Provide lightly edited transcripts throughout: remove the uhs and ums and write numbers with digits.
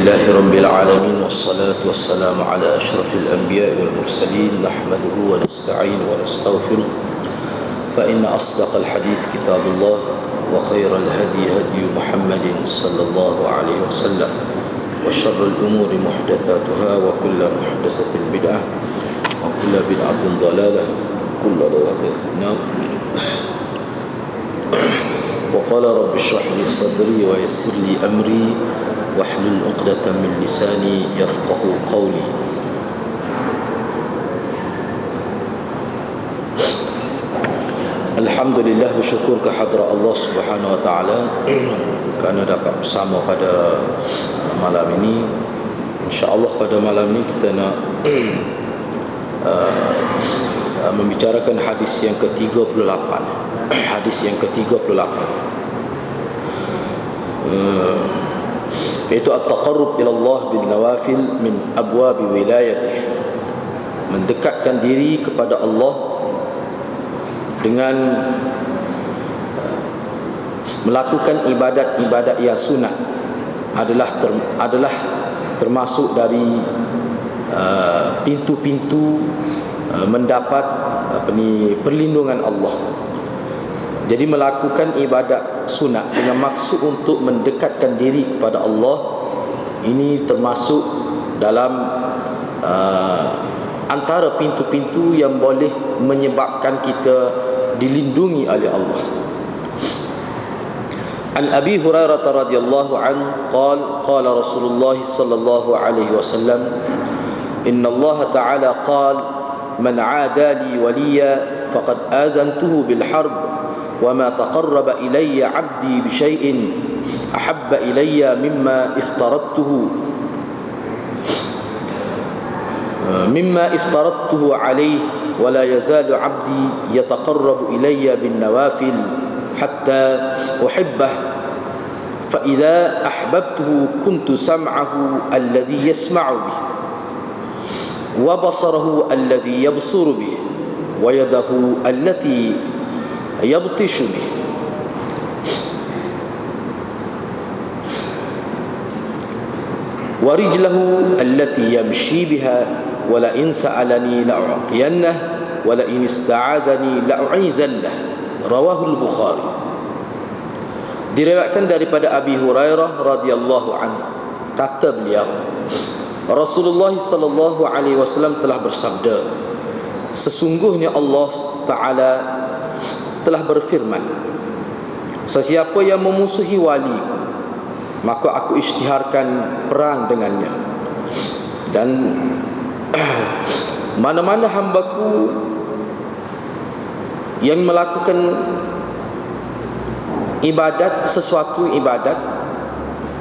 لله رب العالمين والصلاة والسلام على أشرف الأنبياء والمرسلين نحمده ونستعين ونستغفره فإن أصدق الحديث كتاب الله وخير الهدي هدي محمد صلى الله عليه وسلم وشر الأمور محدثاتها وكل محدثة بدعة وكل بدعة ضلالة وكل ضلالة في النار. وقال رب اشرح لي صدري ويسر لي أمري واحلل عقدة من لساني يفقه قولي. Alhamdulillah, bersyukur kehadrat Allah Subhanahu wa taala kerana dapat bersama pada malam ini. Insya-Allah pada malam ini kita nak membicarakan hadis yang ke-38. Hadis yang ke-38. Iaitu at-taqarrub ila Allah bil nawafil min abwab wilayatih. Mendekatkan diri kepada Allah dengan melakukan ibadat-ibadat yang sunat adalah termasuk dari pintu-pintu mendapat perlindungan Allah. Jadi melakukan ibadat sunat dengan maksud untuk mendekatkan diri kepada Allah, ini termasuk dalam antara pintu-pintu yang boleh menyebabkan kita dilindungi oleh Allah. An Abi Hurairah radhiyallahu anhu qala Rasulullah sallallahu alaihi wasallam inna Allah ta'ala qala man 'ada li waliya faqad adantuhu bil harb wa ma taqarraba ilayya 'abdi bi shay'in ahabba ilayya mimma iftaradtuhu alayhi wa la yazalu 'abdi yataqarrabu ilayya bin nawafil hatta uhibbah fa idza ahbabtuhu kuntu sam'ahu alladhi yasma'u bih wa basarahu alladhi yabsuru bih wa yadahu allati yabtishu bih wa rijlahu allati yamshi biha wa la in sa'alani la'u'tiyannah wa la in ista'adani la'u'idhannah. Rawahu al-Bukhari. Diriwayatkan daripada Abi Hurairah radhiyallahu anhu, kata beliau, Rasulullah sallallahu alaihi wasallam telah bersabda, sesungguhnya Allah Ta'ala telah berfirman, sesiapa yang memusuhi wali, maka aku isytiharkan perang dengannya, dan mana-mana hambaku yang melakukan sesuatu ibadat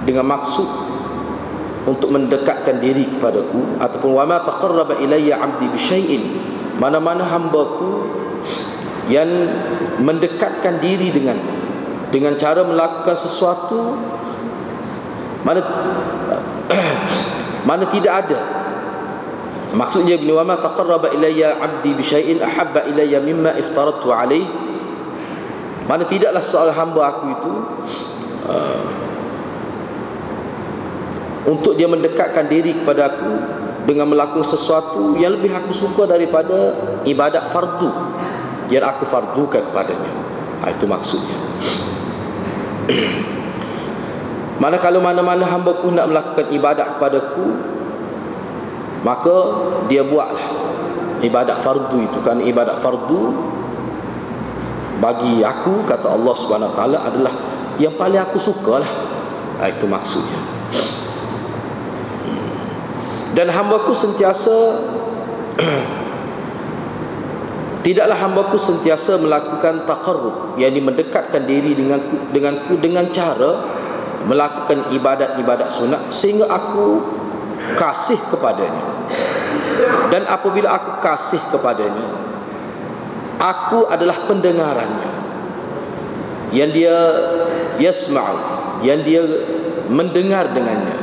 dengan maksud untuk mendekatkan diri kepadaku, ataupun wa ma taqarraba ilayya 'abdi bi syai'in, mana-mana hambaku yang mendekatkan diri dengan cara melakukan sesuatu mana tidak ada. Maksudnya wa ma taqarraba ilayya 'abdi bi syai'in ahabba ilayya mimma iftaradtu alayhi, mana tidaklah seorang hamba aku itu untuk dia mendekatkan diri kepada aku dengan melakukan sesuatu yang lebih aku suka daripada ibadat fardu yang aku fardukan kepadanya. Itu maksudnya. Kalau mana-mana hamba-Ku nak melakukan ibadat kepadaku, maka dia buatlah ibadat fardu itu. Kan ibadat fardu bagi aku, kata Allah Subhanahu Wa Taala, adalah yang paling aku sukalah. Itu maksudnya. Dan hamba-Ku sentiasa tidaklah hamba-Ku sentiasa melakukan taqarrub, yakni mendekatkan diri denganku dengan cara melakukan ibadat-ibadat sunat sehingga aku kasih kepadanya. Dan apabila aku kasih kepadanya, aku adalah pendengarannya yang dia yasma'u, yang dia mendengar dengannya,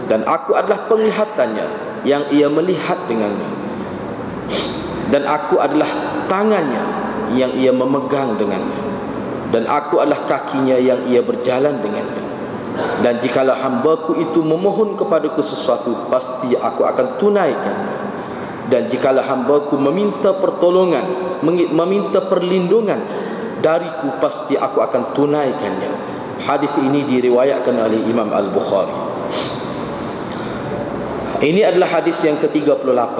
dan aku adalah penglihatannya yang ia melihat dengannya, dan aku adalah tangannya yang ia memegang dengannya, dan aku adalah kakinya yang ia berjalan dengannya. Dan jikalau hamba-Ku itu memohon kepadaku sesuatu, pasti Aku akan tunaikan. Dan jikalau hamba-Ku meminta pertolongan, meminta perlindungan dariku, pasti Aku akan tunaikannya. Hadis ini diriwayatkan oleh Imam Al-Bukhari. Ini adalah hadis yang ke-38,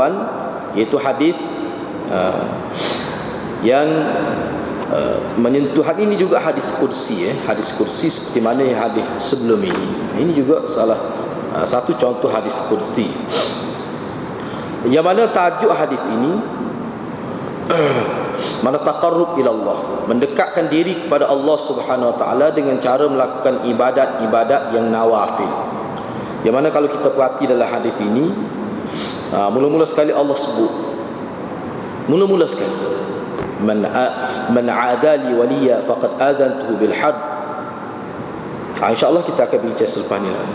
iaitu hadis yang menyentuh. Hadis ini juga hadis kursi, hadis kursi seperti mana yang hadis sebelum ini. Ini juga salah satu contoh hadis kursi, yang mana tajuk hadis ini mana taqarrub ila Allah, mendekatkan diri kepada Allah Subhanahu wa taala dengan cara melakukan ibadat-ibadat yang nawafil. Yang mana kalau kita perhati dalam hadis ini, mula-mula sekali Allah sebut, mula-mula sekali, man adali waliya faqad adantuhu bil harb. InsyaAllah kita akan bincang selepas ni lah.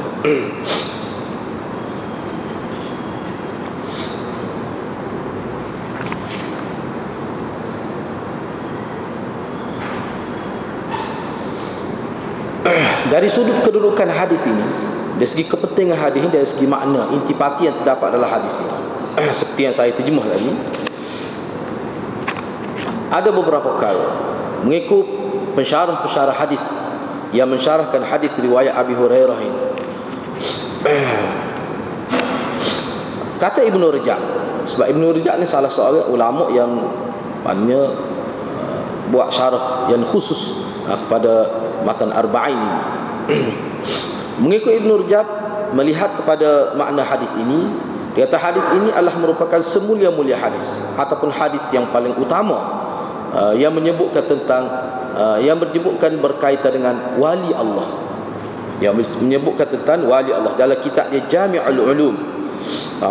Dari sudut kedudukan hadis ini, dari segi kepentingan hadis ini, dari segi makna intipati yang terdapat dalam hadis ini, seperti yang saya terjemah tadi, ada beberapa perkara mengikut pensyarah-pensyarah hadis yang mensyarahkan hadis riwayat Abi Hurairah ini. Kata Ibnu Rajab, sebab Ibnu Rajab ni salah seorang ulama yang maknanya buat syarah yang khusus kepada matan Arba'in. Mengikut Ibnu Rajab, melihat kepada makna hadis ini, dia kata hadis ini adalah merupakan semulia-mulia hadis, ataupun hadis yang paling utama, yang menyebutkan tentang yang menyebutkan berkaitan dengan wali Allah, yang menyebutkan tentang wali Allah dalam kitab dia Jami'ul Ulum,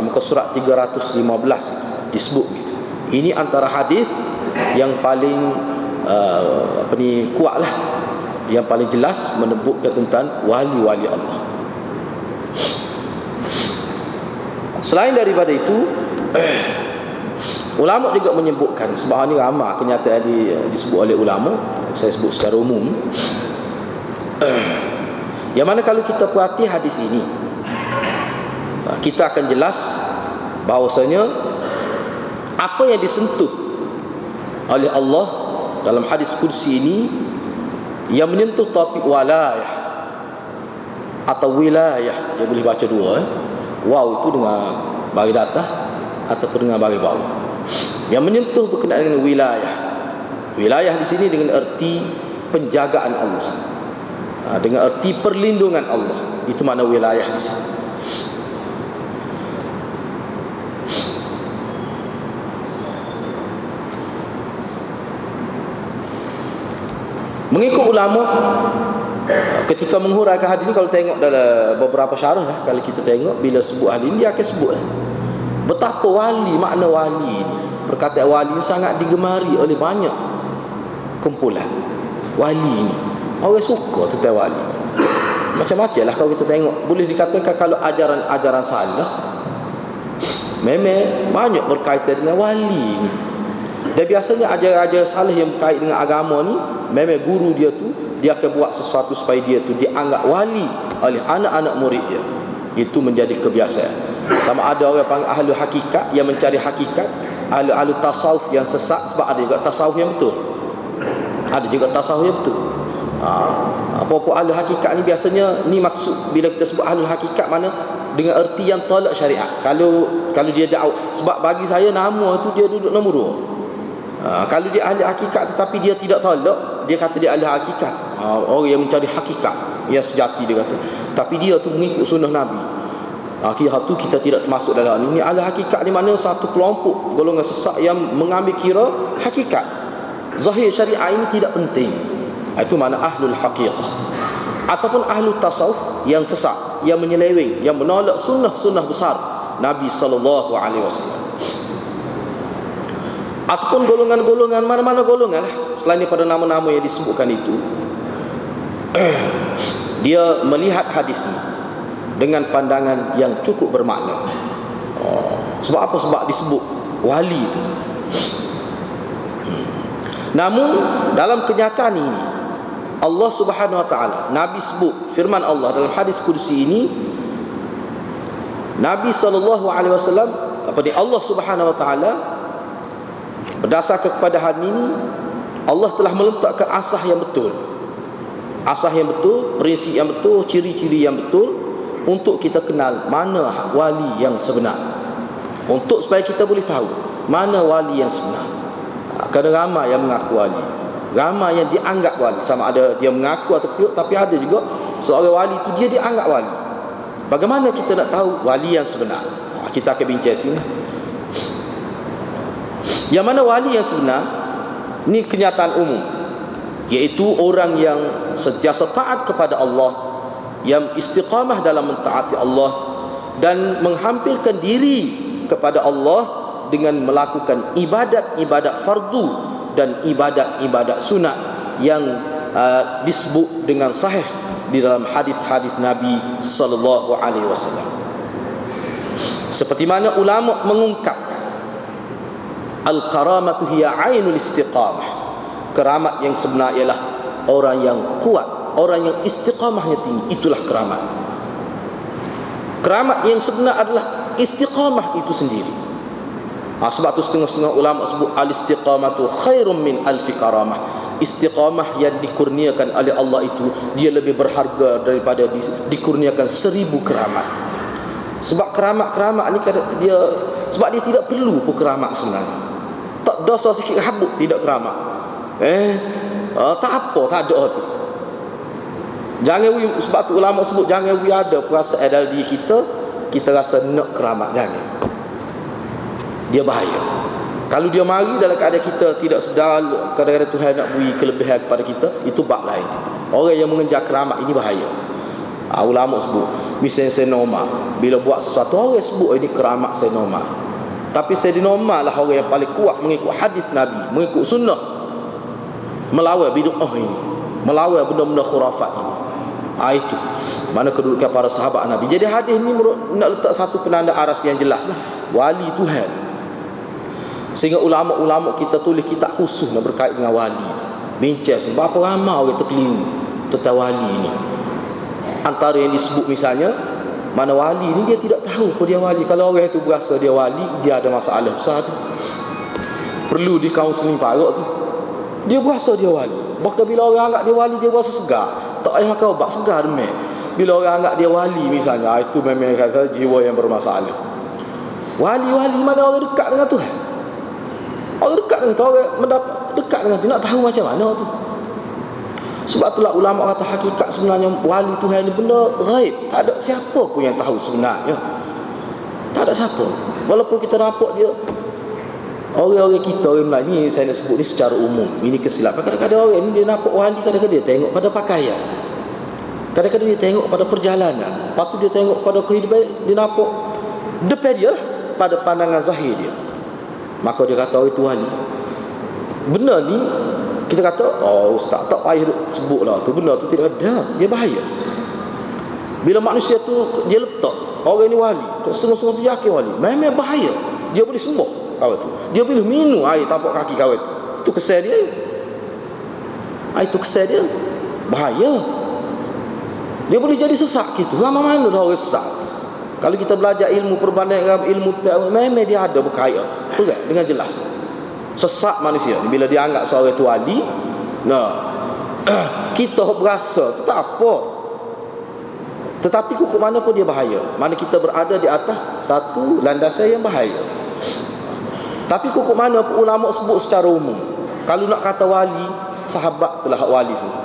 muka surat 315 disebut gitu. Ini antara hadis yang paling kuat lah, yang paling jelas menyebutkan tentang wali-wali Allah. Selain daripada itu, ulama juga menyebutkan, sebab ni ramai kenyataan disebut oleh ulama, saya sebut secara umum, yang mana kalau kita perhati hadis ini, kita akan jelas bahawasanya apa yang disentuh oleh Allah dalam hadis kursi ini, yang menyentuh topik walayah atau wilayah, dia boleh baca dua, waw itu dengan baris atas ataupun dengan baris bawah. Yang menyentuh berkenaan dengan wilayah. Wilayah di sini dengan erti penjagaan Allah, dengan erti perlindungan Allah. Itu makna wilayah di sini. Mengikut ulama, ketika menghuraikan hadis ini, kalau tengok dalam beberapa syarah lah, kalau kita tengok bila sebut hadis ini, dia akan sebut betapa wali, makna wali ini. Perkataan wali ini sangat digemari oleh banyak kumpulan. Wali ini, orang suka tentang wali. Macam-macam lah kalau kita tengok. Boleh dikatakan kalau ajaran-ajaran salah, memang banyak berkaitan dengan wali ini. Dan biasanya ajaran-ajaran salah yang berkait dengan agama ni, memang guru dia tu, dia akan buat sesuatu supaya dia tu dianggap wali oleh anak-anak murid dia. Itu menjadi kebiasaan. Sama ada orang panggil ahli hakikat, yang mencari hakikat, ahli tasawuf yang sesat, sebab ada juga tasawuf yang betul, ada juga tasawuf yang betul. Apa-apa ahli hakikat ni biasanya, ni maksud bila kita sebut ahli hakikat, mana dengan erti yang tolak syariat. Kalau dia sebab bagi saya nama tu dia duduk nombor 2. Kalau dia ahli hakikat tetapi dia tidak tolak, dia kata dia ahli hakikat, orang yang mencari hakikat yang sejati, dia kata. Tapi dia tu mengikut sunnah Nabi. Kira tu kita tidak termasuk dalam ini. Ahli hakikat ni mana satu kelompok golongan sesat yang mengambil kira hakikat, zahir syariat ini tidak penting. Itu mana ahlul haqiqah, ataupun ahlul tasawuf yang sesat, yang menyeleweng, yang menolak sunnah-sunnah besar Nabi SAW. Ataupun golongan-golongan, mana-mana golongan lah, selain daripada nama-nama yang disebutkan itu, dia melihat hadis ini dengan pandangan yang cukup bermakna. Sebab apa? Sebab disebut wali itu. Namun dalam kenyataan ini, Allah Subhanahu wa taala, Nabi sebut firman Allah dalam hadis kursi ini, Nabi sallallahu alaihi wasallam Allah Subhanahu wa taala berdasarkan kepada hadis ini, Allah telah meletakkan asas yang betul. Asas yang betul, prinsip yang betul, ciri-ciri yang betul untuk kita kenal mana wali yang sebenar. Untuk supaya kita boleh tahu mana wali yang sebenar. Kadang ramai yang mengaku wali, ramai yang dianggap wali, sama ada dia mengaku atau tidak, tapi ada juga seorang wali itu dia dianggap wali. Bagaimana kita nak tahu wali yang sebenar? Kita akan bincang sini. Yang mana wali yang sebenar? Ini kenyataan umum, iaitu orang yang sentiasa taat kepada Allah, yang istiqamah dalam mentaati Allah dan menghampirkan diri kepada Allah dengan melakukan ibadat-ibadat fardu dan ibadat-ibadat sunat yang disebut dengan sahih di dalam hadis-hadis Nabi sallallahu alaihi wasallam. Seperti mana ulama mengungkapkan, al-karamatu hiya ainul istiqamah. Keramat yang sebenar ialah orang yang kuat, orang yang istiqamahnya tinggi, itulah keramat. Keramat yang sebenar adalah istiqamah itu sendiri. Sebab tu setengah-setengah ulama sebut al-istiqamatu khairum min alfi karamah. Istiqamah yang dikurniakan oleh Allah itu dia lebih berharga daripada dikurniakan 1000 keramat. Sebab keramat-keramat ni dia sebab dia tidak perlu pun keramat sebenarnya. Tak dosa sikit habuk tidak keramat. Tak apa, tak ada tu. Jangan sebab tu ulama sebut jangan ada perasaan dalam diri kita rasa nak keramat, jangan. Dia bahaya. Kalau dia mari dalam keadaan kita tidak sedar, kadang-kadang Tuhan nak beri kelebihan kepada kita, itu bab lain. Orang yang mengejar keramat ini bahaya. Ulama sebut, misalnya saya normal, bila buat sesuatu orang sebut ini keramat saya normal. Tapi saya normal lah orang yang paling kuat mengikut hadis Nabi, mengikut sunnah, melawan bid'ah ini, melawan benda-benda khurafat ini. Itu mana kedudukan para sahabat Nabi. Jadi hadis ni nak letak satu penanda aras yang jelas lah, wali Tuhan. Sehingga ulama-ulama kita tulis kitab khusus nak berkait dengan wali. Bincang berapa ramai orang terkeliru tentang wali ini. Antara yang disebut misalnya, mana wali ni dia tidak tahu pun dia wali. Kalau orang itu berasa dia wali, dia ada masalah besar tu, perlu di kaunseling parok tu. Dia berasa dia wali. Bahkan bila orang anggap dia wali, dia berasa segar. Tak payah makan ubat, segar demam. Bila orang anggap dia wali misalnya, itu memang kata jiwa yang bermasalah. Wali-wali mana orang dekat dengan Tuhan. Orang dekat dengan Tuhan, orang mendapat dekat dengan Tuhan, nak tahu macam mana tu. Sebab itulah ulama kata hakikat sebenarnya wali Tuhan ni benda ghaib. Tak ada siapa pun yang tahu sebenarnya. Tak ada siapa. Walaupun kita nampak dia, orang-orang kita, orang Melayu ni, saya nak sebut ni secara umum, ini kesilapan. Kadang-kadang orang ni dia nampak wali, kadang-kadang dia tengok pada pakaian, kadang-kadang dia tengok pada perjalanan, lepas tu dia tengok pada kehidupan, dia nampak depan dia lah, pada pandangan zahir dia, maka dia kata itu wali. Benda ni kita kata ustaz tak payah sebut lah tu, benda tu tidak ada, dia bahaya. Bila manusia tu dia letak orang ni wali, semua-semua tu yakin wali, memang bahaya. Dia boleh sembuh kawan tu, dia boleh minum air tapak kaki kawan tu, itu kesal dia. Itu kesal dia, bahaya. Dia boleh jadi sesak gitu. Ramai mana dah orang sesak. Kalau kita belajar ilmu perbandingan, ilmu memang dia ada berkait tu kan, dengan jelas. Sesak manusia bila dia anggap seorang itu wali. Kita berasa tu tak apa, tetapi kukuk mana pun dia bahaya. Mana kita berada di atas satu landasan yang bahaya. Tapi kukuk mana pun ulama sebut secara umum. Kalau nak kata wali, sahabat telah wali semua.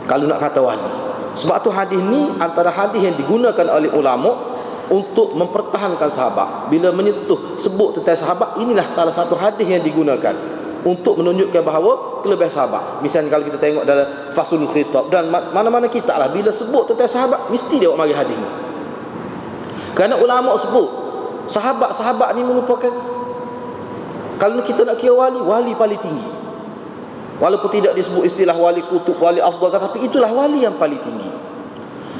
Kalau nak kata wali, sebab tu hadis ni antara hadis yang digunakan oleh ulama untuk mempertahankan sahabat. Bila menyentuh sebut tentang sahabat, inilah salah satu hadis yang digunakan untuk menunjukkan bahawa kelebihan sahabat. Misalnya kalau kita tengok dalam Faslul Khitab dan mana-mana kitab lah, bila sebut tentang sahabat mesti dia mari hadis ni. Kerana ulama sebut sahabat-sahabat ni merupakan, kalau kita nak kira wali, wali paling tinggi. Walaupun tidak disebut istilah wali kutub, wali afdal, tapi itulah wali yang paling tinggi.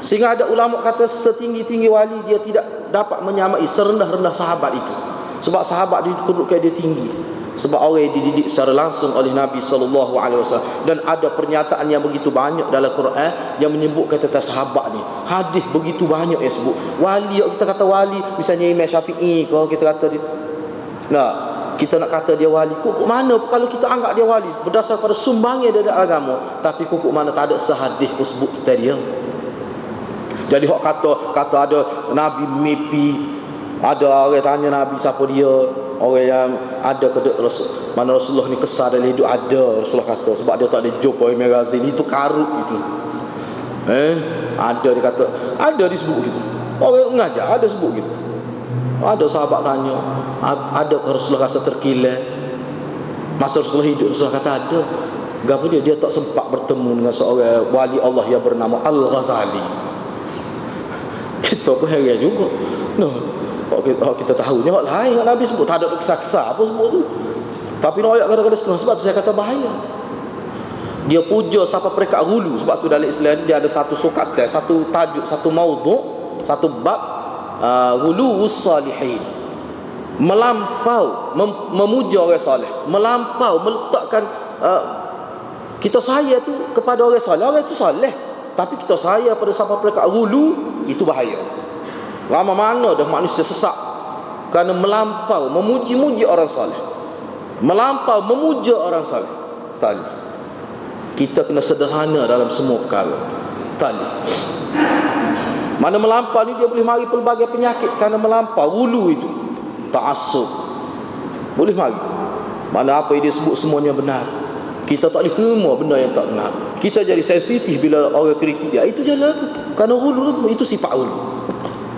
Sehingga ada ulama kata setinggi-tinggi wali dia tidak dapat menyamai serendah-rendah sahabat itu. Sebab sahabat dikedudukan dia tinggi. Sebab orang yang dididik secara langsung oleh Nabi SAW. Dan ada pernyataan yang begitu banyak dalam Quran yang menyebutkan tentang sahabat ni. Hadis begitu banyak yang sebut. Wali, kita kata wali, misalnya Imam Syafi'i, kalau kita kata dia, nah, kita nak kata dia wali, kukuk mana kalau kita anggap dia wali berdasar pada sumbangnya dari agama, tapi kukuk mana tak ada sehadis pun sebut kita dia. Jadi hok kata ada Nabi mimpi, ada orang tanya Nabi siapa dia, orang yang ada ke mana Rasulullah ni kesal dalam hidup, ada Rasulullah kata sebab dia tak ada jumpa Imam Ghazali itu karut itu. Ada dia kata, ada disebut gitu. Orang mengajar ada sebut gitu. Ada sahabat tanya, ada Rasulullah rasa terkilat masa Rasulullah hidup? Rasulullah kata ada. Kenapa dia tak sempat bertemu dengan seorang wali Allah yang bernama Al-Ghazali. Kita pun heran juga. Kita tahu ni hak lain yang Nabi sebut, tak ada kesaksa apa sebut tu. Tapi nak ayat kadang-kadang setengah, sebab tu saya kata bahaya. Dia puja sampai peringkat hulu. Sebab tu dalam Islam dia ada satu sukatan, satu tajuk, satu maudhu', satu bab, ghuluwus salihin. Melampau memuja orang soleh, melampau meletakkan kita saya tu kepada orang soleh. Orang itu soleh, tapi kita saya pada sampai peringkat ghulu, itu bahaya. Lama mana dah manusia sesak kerana melampau memuji-muji orang soleh, melampau memuja orang soleh. Tali, kita kena sederhana dalam semua perkara. Tali, mana melampau ni dia boleh mari pelbagai penyakit kerana melampau hulu itu. Ta'assub boleh mari. Mana apa yang dia sebut semuanya benar, kita tak boleh terima benda yang tak benar. Kita jadi sensitif bila orang kritik dia. Itu jalan kerana hulu itu sifat hulu.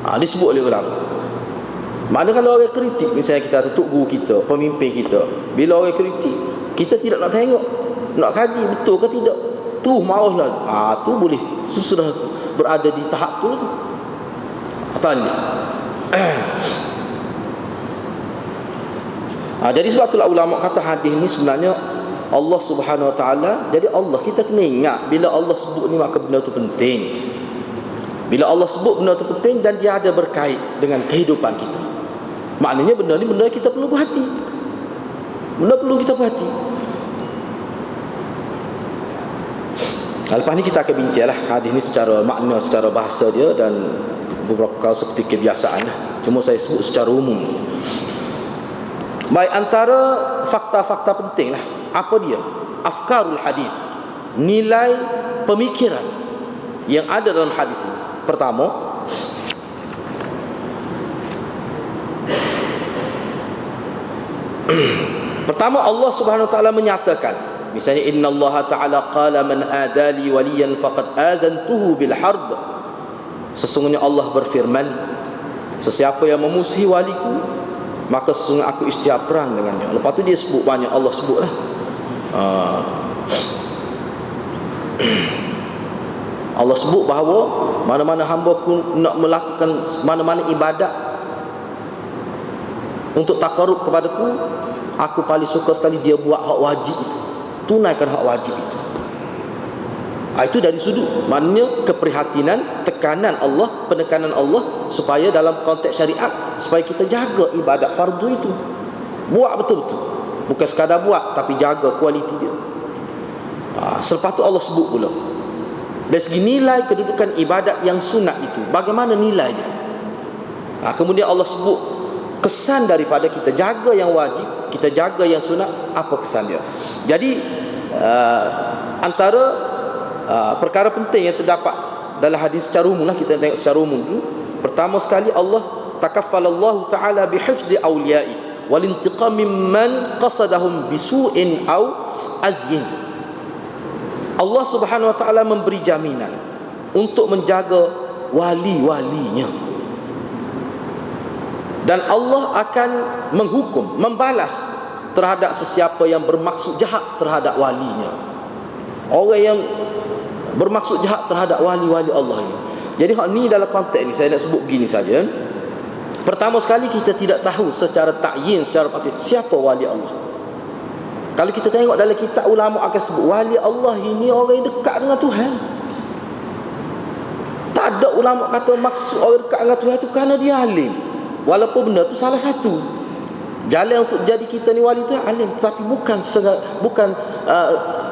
Disebut oleh ulama. Mana kalau orang kritik, misalnya kita tok guru kita, pemimpin kita, bila orang kritik, kita tidak nak tengok, nak kaji betul ke tidak, terus marahlah. Tu boleh, itu sudah berada di tahap tu. Tanya. Jadi sebab itulah ulama kata hadis ni sebenarnya Allah Subhanahu Wa Taala. Jadi Allah, kita kena ingat bila Allah sebut ni maka benda tu penting. Bila Allah sebut benda tu penting dan dia ada berkait dengan kehidupan kita, maknanya benda ni benda kita perlu berhati. Benda perlu kita berhati. Lepas ni kita akan bincanglah hadis ni secara makna, secara bahasa dia, dan beberapa kali seperti kebiasaan. Cuma saya sebut secara umum. Baik, antara fakta-fakta penting lah. Apa dia? Afkarul hadis, nilai pemikiran yang ada dalam hadis ini. Pertama, Allah Subhanahu Wa Taala menyatakan, misalnya innallaha ta'ala qala man adali waliyan faqad adantuhu bil harb. Sesungguhnya Allah berfirman, sesiapa yang memusuhi waliku, maka sesungguhnya aku isytiar perang dengannya. Lepas tu dia sebut banyak, Allah sebutlah. Allah sebut bahawa mana-mana hamba-Ku nak melakukan mana-mana ibadat untuk takarub kepadaku, aku paling suka sekali dia buat hak wajib itu, tunaikan hak wajib itu. Itu dari sudut maknanya keprihatinan, tekanan Allah, penekanan Allah supaya dalam konteks syariat, supaya kita jaga ibadat fardu itu, buat betul-betul, bukan sekadar buat tapi jaga kualiti dia. Selepas tu Allah sebut pula dari segi nilai kedudukan ibadat yang sunat itu, bagaimana nilainya. Kemudian Allah sebut kesan daripada kita jaga yang wajib, kita jaga yang sunat, apa kesan dia. Jadi antara perkara penting yang terdapat dalam hadis secara umum lah, kita tengok secara umum dulu. Pertama sekali, Allah takaffalallahu ta'ala bihifzi awliya'i wal intiqam mimman qasadahum bisu'in aw adyin. Allah Subhanahu Wa Taala memberi jaminan untuk menjaga wali-walinya, dan Allah akan menghukum, membalas terhadap sesiapa yang bermaksud jahat terhadap walinya. Orang yang bermaksud jahat terhadap wali-wali Allah ini. Jadi hak ni dalam konteks ni saya nak sebut begini saja. Pertama sekali, kita tidak tahu secara ta'yin, secara pasti siapa wali Allah. Kalau kita tengok dalam kitab, ulama akan sebut wali Allah ini orang yang dekat dengan Tuhan. Tak ada ulama kata maksud orang dekat dengan Tuhan itu kerana dia alim, walaupun benda tu salah satu. Jalan untuk jadi kita ni wali tu alim, tapi bukan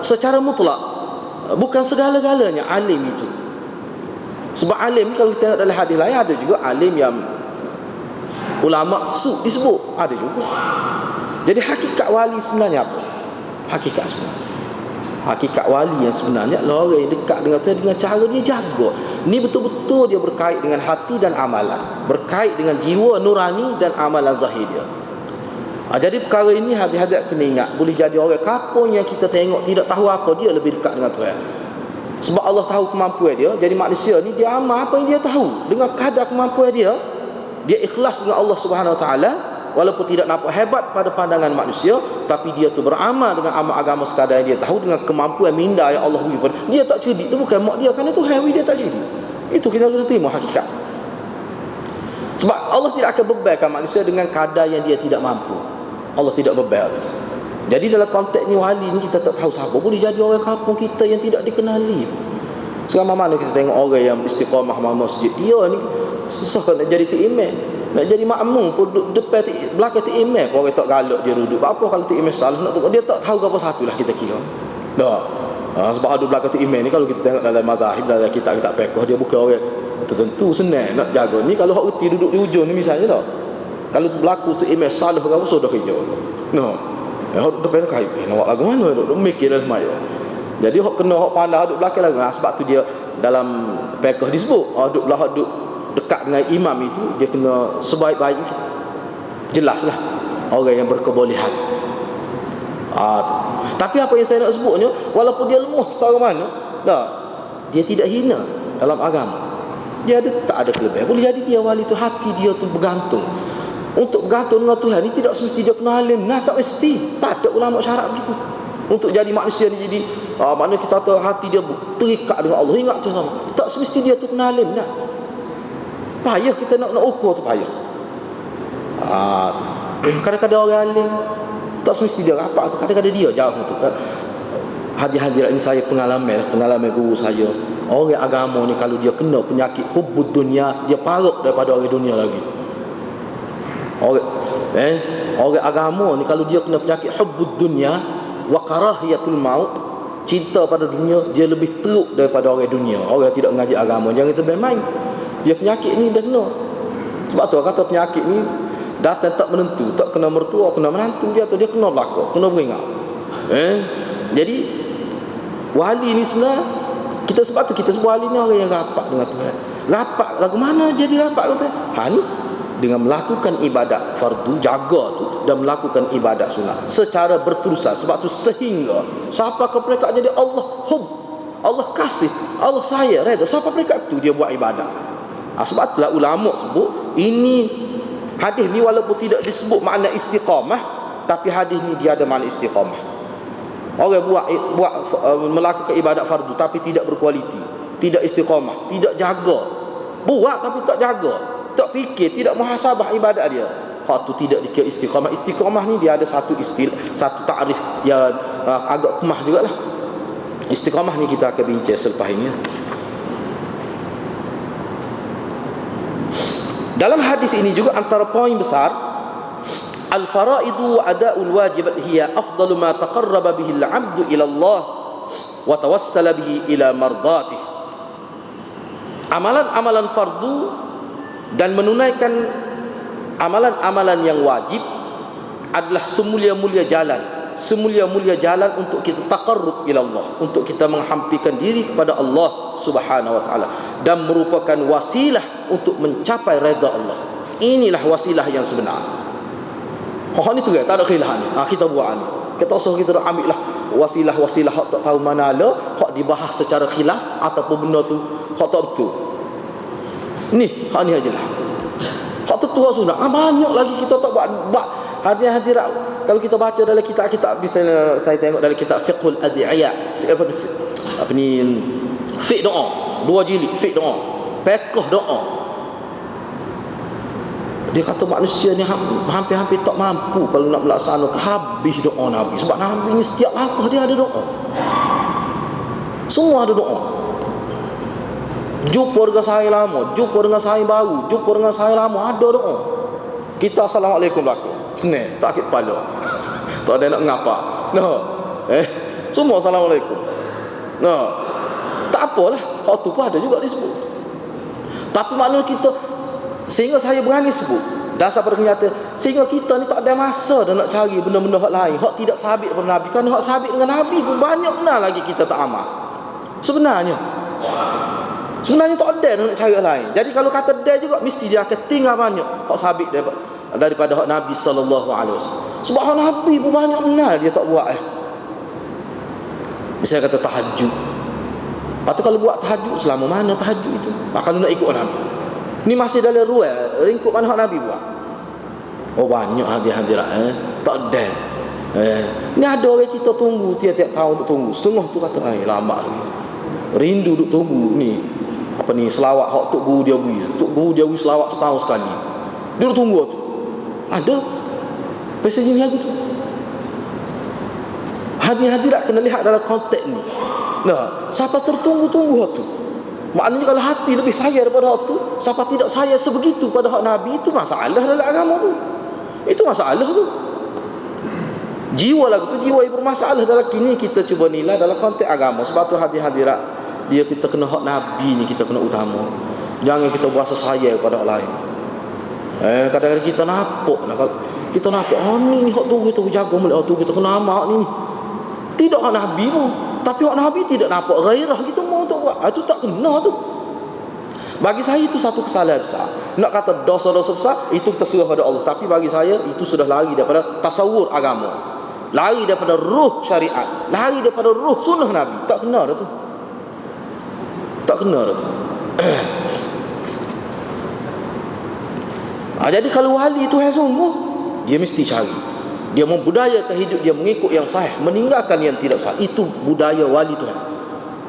secara mutlak, bukan segala-galanya alim itu. Sebab alim kalau kita tengok dalam hadis lain, ada juga alim yang ulama su disebut, ada juga. Jadi hakikat wali sebenarnya apa? Hakikat wali yang sebenarnya adalah orang yang dekat dengan Tuhan dengan cara dia jaga. Ni betul-betul dia berkait dengan hati dan amalan, berkait dengan jiwa nurani dan amalan zahir dia. Jadi perkara ini habis-habis kena ingat. Boleh jadi orang kapung yang kita tengok tidak tahu apa, dia lebih dekat dengan Tuhan. Sebab Allah tahu kemampuan dia. Jadi manusia ni dia amal apa yang dia tahu. Dengan kadar kemampuan dia, dia ikhlas dengan Allah Subhanahu Wa Taala. Walaupun tidak nampak hebat pada pandangan manusia, tapi dia tu beramal dengan amal agama sekadar yang dia tahu, dengan kemampuan minda yang Allah beri pada dia. Tak cerdik tu bukan mak dia, kerana tu hewi dia tak cerdik. Itu kita kena terima hakikat. Sebab Allah tidak akan bebankan manusia dengan kadar yang dia tidak mampu. Allah tidak beban. Jadi dalam konteks ni wali ni kita tak tahu siapa. Boleh jadi orang kampung kita yang tidak dikenali. Sekarang mana kita tengok orang yang istiqamah masjid, dia ni susah kan nak jadi imam. Nak jadi makmum pun depan belakang imam pun orang tak galak dia duduk. Apa kalau imam salah nak tengok dia tak tahu apa satulah kita kira. Dah. Sebab ada belakang imam ni kalau kita tengok dalam mazhab, dalam kitab-kitab fiqh, dia bukan orang tertentu, senang nak jaga. Ni kalau hak reti duduk di hujung ni misalnya dah. Kalau berlaku tu imam salah ke apa sudah kerja. No. Hak depan kai nak buat lagu mana duk mikir dalam semaya. Jadi hak kena hak pandai duduk belakang lagu. Sebab tu dia dalam fiqh disebut duduk belakang duduk dekat dengan imam itu dia kena sebaik-baik, jelaslah orang yang berkebolehan. Tapi apa yang saya nak sebutnya, walaupun dia lemah setara mana, dia tidak hina dalam agama. Dia tak ada kelebihan. Boleh jadi dia wali tu hati dia tu bergantung. Untuk bergantung dengan Tuhan ni tidak semesti dia kena alim. Tak mesti. Tak ada ulama syarat begitu. Untuk jadi manusia ni jadi maknanya kita tahu hati dia terikat dengan Allah, ingat tu sama. Tak semesti dia tu kena alim. Payah kita nak ukur tu payah. Kadang-kadang orang alim tak semesti dia rapat, kadang-kadang dia jauh tu kan. Hadir-hadir ini saya pengalaman guru saya. Orang agama ni kalau dia kena penyakit hubbud dunia, dia paruk daripada orang dunia lagi. Orang agama ni kalau dia kena penyakit hubbud dunia wa karahiyatul maut, cinta pada dunia, dia lebih teruk daripada orang dunia. Orang yang tidak mengaji agama jangan kita main. Dia penyakit ni dah kena. Sebab tu kata penyakit ni datang tak menentu, tak kena mertua, kena menantu dia tu, dia kena belakang, kena beringat. Jadi wali ni sebenarnya kita sebab tu kita sebut wali ni orang yang rapat dengan Tuhan. Rapat lagu mana jadi rapat dengan Tuhan? Ni dengan melakukan ibadat fardu, jaga tu, dan melakukan ibadat sunat secara berterusan. Sebab tu sehingga siapa ke mereka jadi Allah hub, Allah kasih, Allah sayang, redha. Siapa mereka tu dia buat ibadat. Sebab itulah ulama sebut ini hadis ni walaupun tidak disebut makna istiqamah, tapi hadis ni dia ada makna istiqamah. Orang buat melakukan ibadat fardu tapi tidak berkualiti, tidak istiqamah, tidak jaga. Buat tapi tak jaga, tak fikir, tidak muhasabah ibadat dia. Hak tu tidak dikira istiqamah. Istiqamah ni dia ada satu takrif yang agak kemah jugalah. Istiqamah ni kita akan bincang selepas ini. Dalam hadis ini juga antara poin besar, al-faraidu wa ada'ul wajibat hiya afdalu ma taqarraba bihi al-'abdu ila Allah wa tawassala bihi ila mardatih. Amalan-amalan fardu dan menunaikan amalan-amalan yang wajib adalah semulia-mulia jalan untuk kita taqarrub ila Allah, untuk kita menghampikan diri kepada Allah Subhanahu wa taala, dan merupakan wasilah untuk mencapai redha Allah. Inilah wasilah yang sebenar. Ni terang, tak ada khilaf ni. Kita buat ni. Kita usah kita ambil lah wasilah hak tak tahu mana ada, hak dibahas secara khilaf ataupun benda tu hak tak betul. Ni ajalah. Hak tu hak sunat. Banyak lagi kita tak buat hadirat. Kalau kita baca dalam kitab-kitab, misalnya saya tengok dalam kitab Fiqhul Ad'iyah, fiqh doa, 2 jilid fiqh doa, fiqh doa. Dia kata manusia ni hampir-hampir tak mampu kalau nak melaksanakan habis doa Nabi. Sebab Nabi ni setiap langkah dia ada doa. Semua ada doa. Jumpa dengan saya lama, jumpa dengan saya baru, jumpa dengan saya lama, ada doa. Kita assalamualaikum belakang. Senang, tak sakit kepala. Tak ada nak ngapa. Semua assalamualaikum. Tak apalah. Hak tu pun ada juga disebut. Tapi maknanya kita, sehingga saya berani sebut dasar pada kenyataan, sehingga kita ni tak ada masa dah nak cari benda-benda hak lain, hak tidak sabit daripada Nabi. Kerana hak sabit dengan Nabi pun banyak benar lagi kita tak amal. Sebenarnya tak ada dah nak cari hak lain. Jadi kalau kata ada juga, mesti dia akan tinggal banyak hak sabit daripada hak Nabi SAW. Sebab hak Nabi pun banyak benar dia tak buat. Misalnya kata tahajud. Lepas tu kalau buat tahajud, selama mana tahajud itu? Kalau nak ikut Nabi, ni masih dalam ruang ringkup mana hak Nabi buat. Oh banyak hadirat tak ada. Ni ada orang kita tunggu tiap-tiap tahun duk tunggu. Setengah tu kata lama lagi. Rindu duk tunggu ni. Apa ni selawat hak tok guru dia bui. Tok guru dia bui selawat setahun sekali. Dia duk tunggu tu. Ada pasal ni lagu tu. Hadirat kena lihat dalam konteks ni. Nah, siapa tertunggu-tunggu hak tu? Maknanya kalau hati lebih sayang daripada hak tu, siapa tidak sayang sebegitu pada hak Nabi, itu masalah dalam agama tu. Itu masalah tu. Jiwa lagu tu, jiwa yang bermasalah dalam kini kita cuba nilai dalam konteks agama. Sebab tu hadirat dia kita kena hak Nabi ni kita kena utama. Jangan kita berasa sayang pada hak lain. Kadang-kadang kita nampak kita nampak ni hak tu kita jaga molek hak tu kita kena amal ni. Tidak hak Nabi pun. Tapi hak Nabi tidak nampak gairah kita mau untuk buat. Itu tak kena tu. Bagi saya itu satu kesalahan besar. Nak kata dosa-dosa besar, itu terserah pada Allah. Tapi bagi saya itu sudah lari daripada tasawur agama, lari daripada ruh syariat, lari daripada ruh sunnah Nabi. Tak kena dah tu. Tak kena dah tu. Jadi kalau wali itu yang sungguh, dia mesti cari. Dia membudayakan hidup dia mengikut yang sahih, meninggalkan yang tidak sahih. Itu budaya wali Tuhan.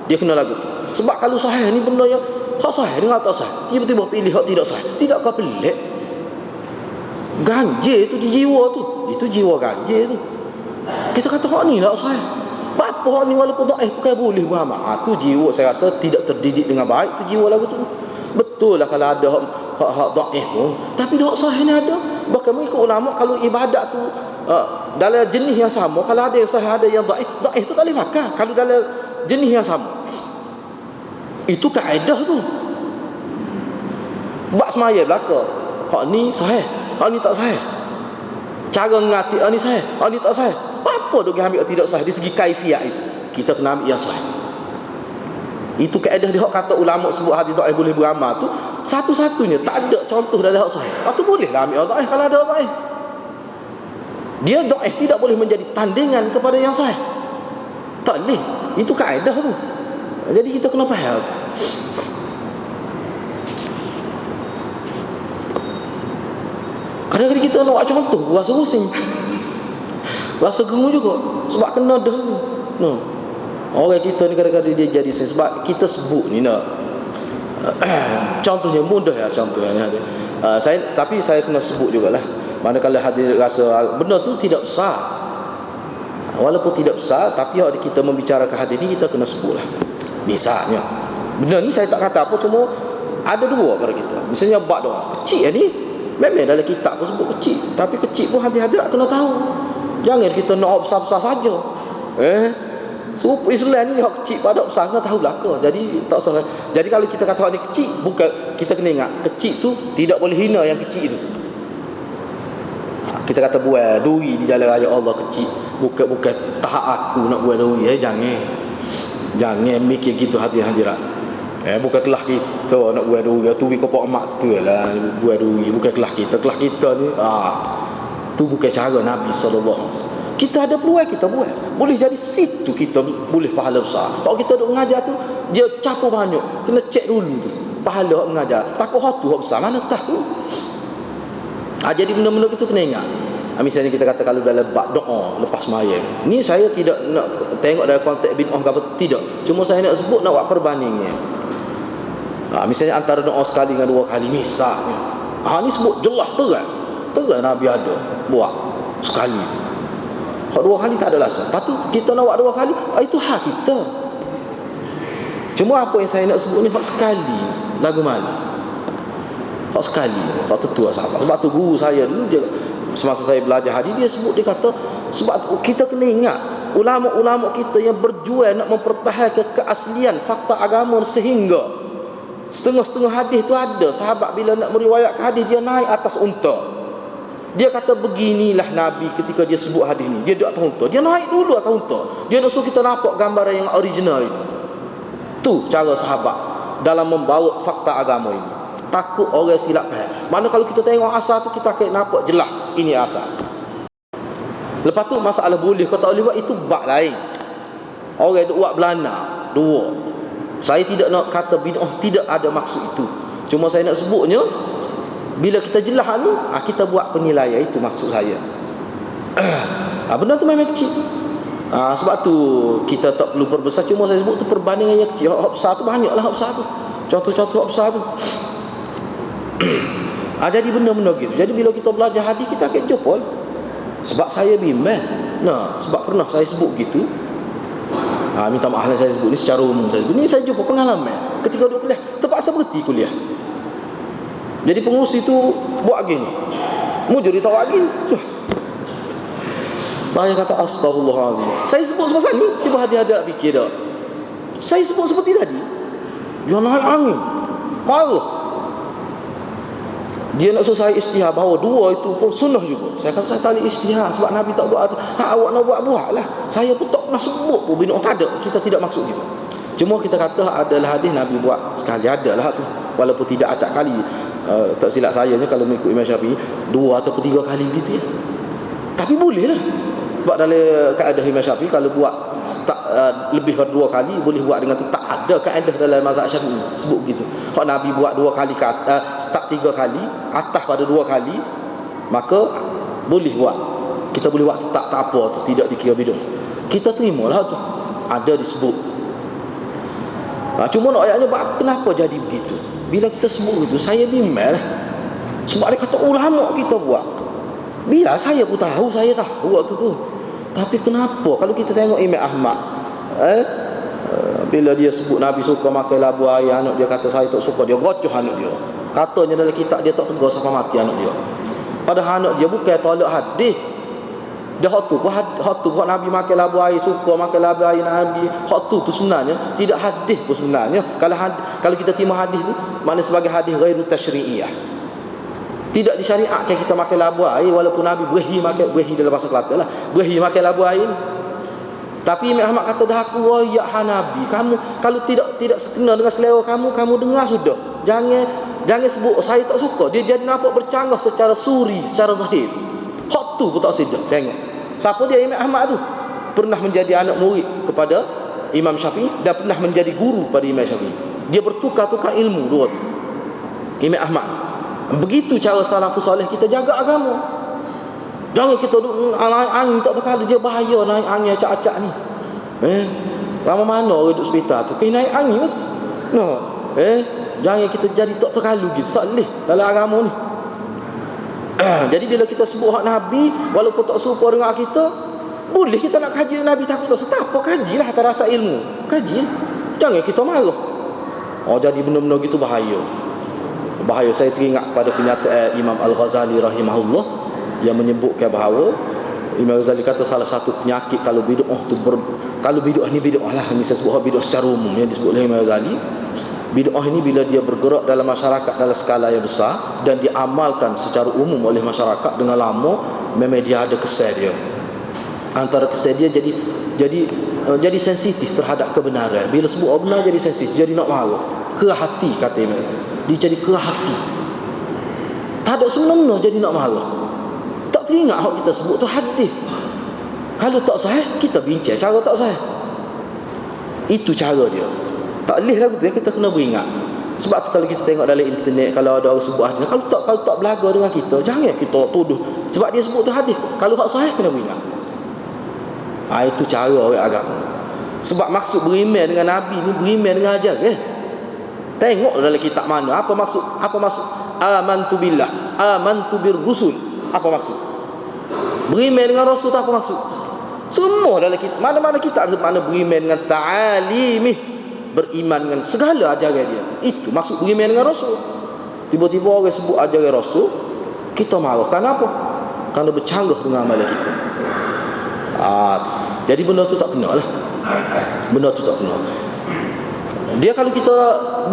Dia kena lagu. Sebab kalau sahih ni benda yang hak sahih dengan tak sahih, tiba-tiba pilih hak tidak sahih, tidakkah pelik? Ganjil tu di jiwa tu. Itu jiwa ganjil tu. Kita kata hak ni lah sahih. Apa hak ni walaupun tak bukan boleh beramal. Tu jiwa saya rasa tidak terdidik dengan baik tu jiwa lagu tu. Betul lah kalau ada hak dhaif pun, tapi hak sahih ni ada. Bahkan mengikut ulama kalau ibadat tu dalam jenis yang sama, kalau ada yang sahih ada yang dhaif tu tak boleh makan. Kalau dalam jenis yang sama, itu kaedah tu. Buat semaya belaka, hak ni sahih, hak ni tak sahih. Cara ngati hak ni sahih, hak ni tak sahih. Apa dok ambil tidak sahih di segi kaifiat itu? Kita kena ambil yang sahih. Itu kaedah dia hak kata ulama sebut hadis dhaif boleh beramal tu satu-satunya, tak ada contoh dalam hak sahih. Tu boleh lah ambil dhaif kalau ada dhaif. Dia dhaif tidak boleh menjadi tandingan kepada yang sahih. Tak boleh. Itu kaedah tu. Jadi kita kena faham. Kadang-kadang kita nak buat contoh bahasa pusing. Bahasa gemu juga sebab kena dah. Orang kita ni kadang-kadang dia jadi sebab kita sebut ni nak contohnya mudah ya contohnya tapi saya kena sebut jugalah. Manakala hadir rasa benda tu tidak besar, walaupun tidak besar, tapi kalau kita membicarakan hadis ni kita kena sebutlah. Misalnya benda ni saya tak kata apa, cuma ada dua pada kita. Misalnya bab doa kecil ni memang dalam kitab pun sebut kecil, tapi kecil pun hadirat kena tahu. Jangan kita nak besar-besar saja. Sebab Islam ni hak kecil pada besar kena tahu belaka. Jadi tak salah. Jadi kalau kita kata hak ni kecil, bukan, kita kena ingat kecil tu tidak boleh hina yang kecil tu. Kita kata buat duri di jalan raya Allah kecil, bukan tahap aku nak buat duri. Jangan mikir gitu hadirat. Bukan kelah kita nak buat duri, tu kepok mak tu lah buat duri, bukan kelah kita. Kelah kita ni tu bukan cara Nabi SAW. Kita ada peluang kita buat. Boleh jadi situ kita boleh pahala besar. Kalau kita duk mengajar tu dia capur banyak, kena cek dulu tu pahala mengajar. Takut hak tu hak besar mana tahu. Jadi benda-benda itu kena ingat. Misalnya kita kata kalau dalam bab doa lepas sembahyang, ni saya tidak nak tengok dalam konteks bid'ah ke apa, tidak. Cuma saya nak sebut, nak buat perbandingnya. Misalnya antara doa sekali dengan dua kali misalnya. Ni sebut jelas terang Nabi ada buat sekali. Hak dua kali tak ada rasa. Lepas tu kita nak buat dua kali, itu hak kita. Cuma apa yang saya nak sebut ni hak sekali. Lagu mana? Hak sekali. Hak tertua sahabat. Sebab tu guru saya dulu dia Semasa saya belajar hadis, dia sebut, dia kata sebab kita kena ingat ulama-ulama kita yang berjuang nak mempertahankan keaslian fakta agama, sehingga setengah-setengah hadis tu ada sahabat bila nak meriwayatkan hadis dia naik atas unta. Dia kata beginilah Nabi ketika dia sebut hadis ni, dia duduk atas unta, dia naik dulu atas unta, dia nak suruh kita nampak gambaran yang original itu. Tu cara sahabat dalam membawa fakta agama ini. Takut orang silap faham. Mana kalau kita tengok asal tu, kita akan nampak jelas ini asal. Lepas tu masalah boleh kau tak boleh buat, itu bab lain. Orang duk buat belana dua. Saya tidak nak kata bid'ah, tidak ada maksud itu. Cuma saya nak sebutnya, bila kita jelas ni, kita buat penilaian, itu maksud saya. Benda tu memang kecil. Sebab tu kita tak perlu perbesar. Cuma saya sebut tu perbandingan yang kecil. Hak besar tu banyaklah, hak besar tu. Contoh-contoh hak besar tu. Jadi benda-benda gitu. Jadi bila kita belajar hadis, kita akan jumpa. Sebab saya bimbang. Sebab pernah saya sebut gitu. Minta maaf lah saya sebut ni secara umum saya sebut. Ni saya jumpa pengalaman ketika duduk kuliah, terpaksa berhenti kuliah. Jadi pengurusi tu buat gini, mujur dia tahu gini. Saya kata astagfirullahalazim. Saya sebut sebab ni, cuba hati-hati nak fikir dah. Saya sebut seperti tadi, dia naik angin, marah. Dia nak suruh saya istihar bahawa dua itu pun sunnah juga. Saya kata saya tak boleh istihar sebab Nabi tak buat. Awak nak buat-buatlah. Saya pun tak pernah sebut pun bina tak ada. Kita tidak maksud gitu. Cuma kita kata adalah hadis Nabi buat sekali, adalah tu. Walaupun tidak acak kali. Tak silap saya ni kalau mengikut Imam Syafi'i 2 atau 3 kali gitu ya. Tapi boleh lah. Sebab dalam kaedah Imam Syafi'i kalau buat lebih dari 2 kali boleh buat dengan tu. Tak ada kaedah dalam mazhab Syafi'i sebut begitu. Kalau Nabi buat 2 kali, start 3 kali, atas pada 2 kali, maka boleh buat. Kita boleh buat tak apa tu, tidak dikira bid'ah. Kita terimalah tu. Ada disebut. Cuma nak ayatnya kenapa jadi begitu? Bila kita sebut itu, saya bimbang. Sebab dia kata ulama kita buat. Bila saya pun tahu, saya tahu waktu tu. Tapi kenapa kalau kita tengok Imam Ahmad, bila dia sebut Nabi suka makan labu ayam, anak dia kata saya tak suka, dia gocoh anak dia. Katanya dalam kitab dia tak tegur sampai mati anak dia. Padahal anak dia bukan tolak hadis. Dia hak tu buat Nabi makan labu ayam, suka makan labu ayam Nabi. Hak tu sebenarnya tidak hadis pun sebenarnya. Kalau kita terima hadis tu, makna sebagai hadis ghairu tasyri'iyah. Tidak disyariatkan kita makan labu air, walaupun Nabi behi dalam bahasa Kelantan lah, behi makan labu air. Tapi Imam Ahmad kata dah aku royak Nabi. Kamu kalau tidak sekena dengan selera kamu dengar sudah. Jangan sebut saya tak suka. Dia jadi nampak bercanggah secara suri, secara zahir. Hak tu pun tak sedap. Tengok. Siapa dia Imam Ahmad tu? Pernah menjadi anak murid kepada Imam Syafi'i dan pernah menjadi guru pada Imam Syafi'i. Dia bertukar-tukar ilmu dua tu. Imam Ahmad. Begitu cara salafus soleh kita jaga agama. Jangan kita duduk naik angin tak terkala, dia bahaya naik angin acak-acak ni. Lama mana orang duduk hospital tu kena naik angin tu. Jangan kita jadi tak terlalu gitu. Tak boleh dalam agama ni. Jadi bila kita sebut hak Nabi, walaupun tak serupa dengan kita, boleh kita nak kaji Nabi takut tak setapa, kajilah atas rasa ilmu. Kaji. Jangan kita marah. Jadi benda-benda gitu bahaya. Bahaya. Saya teringat pada kenyataan Imam Al-Ghazali rahimahullah yang menyebutkan bahawa Imam Al-Ghazali kata salah satu penyakit kalau bid'ah tu kalau bid'ah ni bid'ah lah, ni saya sebut bid'ah secara umum yang disebut oleh Imam Al-Ghazali. Bid'ah ini bila dia bergerak dalam masyarakat dalam skala yang besar dan diamalkan secara umum oleh masyarakat dengan lama, memang dia ada kesan dia. Antara kesan dia jadi sensitif terhadap kebenaran. Bila sebut benar jadi sensitif, jadi nak marah, ke hati kata Imam. Dia jadi ke hati. Tak ada sebenarnya jadi nak marah. Tak teringat hak kita sebut tu hadis. Kalau tak sahih, kita bincang cara tak sahih. Itu cara dia. Tak boleh lah kita kena beringat. Sebab tu kalau kita tengok dalam internet, kalau ada orang sebut hadis, kalau tak belaga dengan kita, jangan kita tuduh. Sebab dia sebut tu hadis. Kalau hak sahih kena beringat. Itu cara orang agama. Sebab maksud beriman dengan Nabi ni beriman dengan ajaran. Tengok dalam kitab mana apa maksud amantu billah, amantu bir rusul. Apa maksud? Beriman dengan rasul tu apa maksud? Semua dalam kitab, mana-mana kitab mana beriman dengan ta'alimih, beriman dengan segala ajaran dia. Itu maksud beriman dengan rasul. Tiba-tiba orang sebut ajaran rasul, kita marah. Kenapa? kerana bercanggah dengan amalan kita. Jadi benda tu tak kena lah. Benda tu tak kena. Dia kalau kita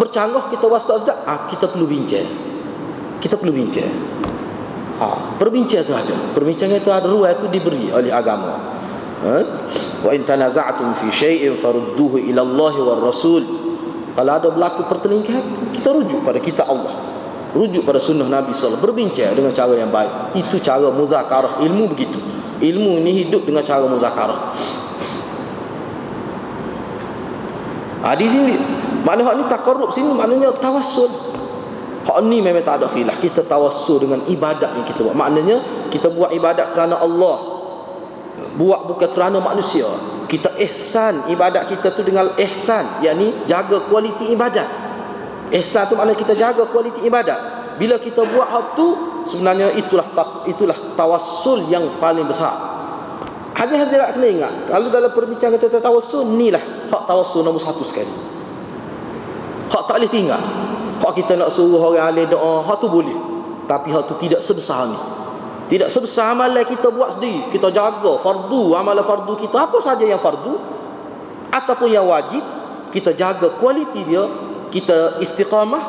bercanggah, kita wasdak, kita perlu bincang. Kita perlu bincang. Perbincangan tu ada. Perbincangan itu ada, ruang itu diberi oleh agama. Wa in tanaza'tum fi syai'in farudduhu ila Allah war Rasul. Kalau ada berlaku pertelingkahan, kita rujuk pada kitab Allah, rujuk pada sunnah Nabi SAW, berbincang dengan cara yang baik. Itu cara muzakarah. Ilmu begitu. Ilmu ini hidup dengan cara muzakarah. Di sini makna hak ni taqarrub, sini maknanya tawassul. Hak ni memang tak ada khilaf. Kita tawassul dengan ibadat yang kita buat. Maknanya kita buat ibadat kerana Allah, buat bukan kerana manusia. Kita ihsan ibadat kita tu dengan ihsan, yakni jaga kualiti ibadat. Ihsan tu maknanya kita jaga kualiti ibadat. Bila kita buat hak tu, sebenarnya itulah tawassul yang paling besar. Hadis-hadis tak kena ingat. Kalau dalam perbincangan tentang tawassul, inilah hak tawassul nombor 1 sekali. Hak tak boleh tinggal. Hak kita nak suruh orang alim doa, hak tu boleh. Tapi hak tu tidak sebesar ni. Tidak sebesar amalan kita buat sendiri. Kita jaga fardu, amalan fardu kita, apa saja yang fardu ataupun yang wajib, kita jaga kualiti dia, kita istiqamah.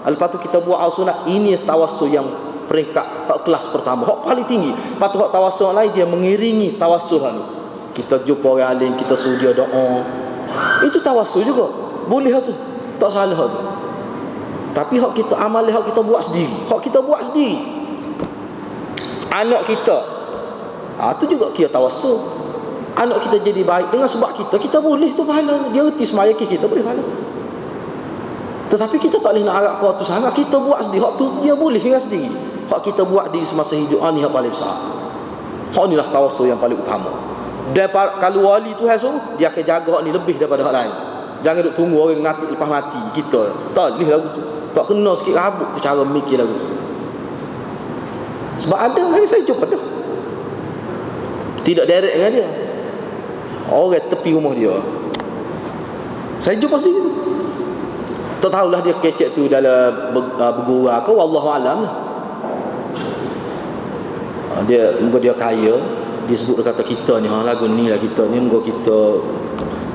Lepas tu kita buat al-sunnah. Ini tawassul yang peringkat kelas pertama, hak paling tinggi. Lepas tu hak tawassul lain, dia mengiringi tawassul ni. Kita jumpa orang alim, kita suruh dia doa, itu tawassul juga. Boleh hak tu, tak salah hak tu. Tapi hak kita amalan, hak kita buat sendiri. Hak kita buat sendiri. Anak kita, tu juga kira tawassul. Anak kita jadi baik dengan sebab kita boleh tu pahala. Dia erti semaya kita boleh pahala. Tetapi kita tak boleh nak harap kuat tu sangat. Kita buat sendiri. Hak tu dia boleh dengan sendiri. Hak kita buat di semasa hidup, ni hak paling besar. Hak ni lah tawassul yang paling utama. Dan kalau wali tu suruh, dia akan jaga hak ni lebih daripada hak lain. Jangan duk tunggu orang ngatik lepas mati kita. Tak boleh lagu tu. Tak kena sikit rabuk tu cara mikir lagu tu. Sebab ada hari saya jumpa dah, tidak direct dengan dia, orang tepi rumah dia, saya jumpa sendiri. Tak tahulah dia kecek tu dalam bergurau ke, wallahu alam. Dia kaya, dia sebut, dia kata kita ni lagu ni lah, kita ni kita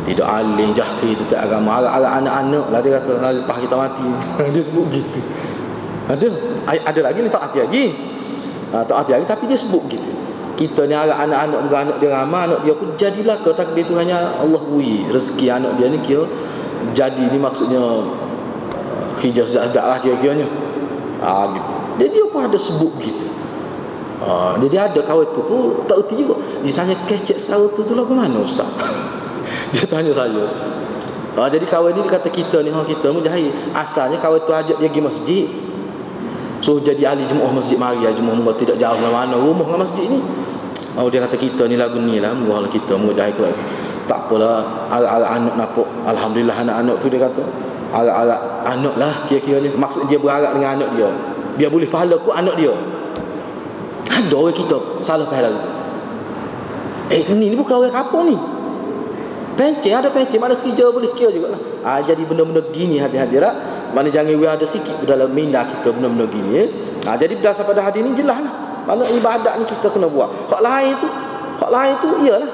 tidak alim, jahil dekat agama, agak anak-anak lah, dia kata lepas kita mati. Dia sebut gitu. Ada lagi ni tak hati lagi. Tak hati lagi, tapi dia sebut gitu. Kita ni agak anak-anak, anak dia ramai, anak dia pun jadilah ke takdir tu hanya Allah beri rezeki anak dia ni kira jadi ni, maksudnya hijau sejak-sejak lah kira-kiranya. Gitu. Jadi dia pun ada sebut gitu. Jadi ada kawan tu pun tak erti juga. Dia tanya kecek sekarang tu lagu mana ustaz? Dia tanya saya. Jadi kawan ni dia kata kita ni, kita mujahid. Asalnya kawan tu ajak dia pergi masjid. So jadi ahli jemaah masjid, mari jemaah tidak jauh mana rumah dengan masjid ni. Dia kata kita ni lagu ni lah, muahlah kita mujahid tu. Tak apalah, ala-ala anak nampak. Alhamdulillah anak-anak tu, dia kata ala-ala anak lah kira-kiranya. Maksud dia berharap dengan anak dia, biar boleh pahala kot anak dia. Ada orang kita salah pahala. Ni bukan orang kapal ni. Pencen, ada pencen, mana kerja boleh kira juga lah. Jadi benda-benda gini hati-hati. Mana jangan ada sikit dalam minda kita benda-benda gini. Jadi berdasar pada hadis ni jelas lah. Mana ibadat ni kita kena buat. Hak lain tu iyalah.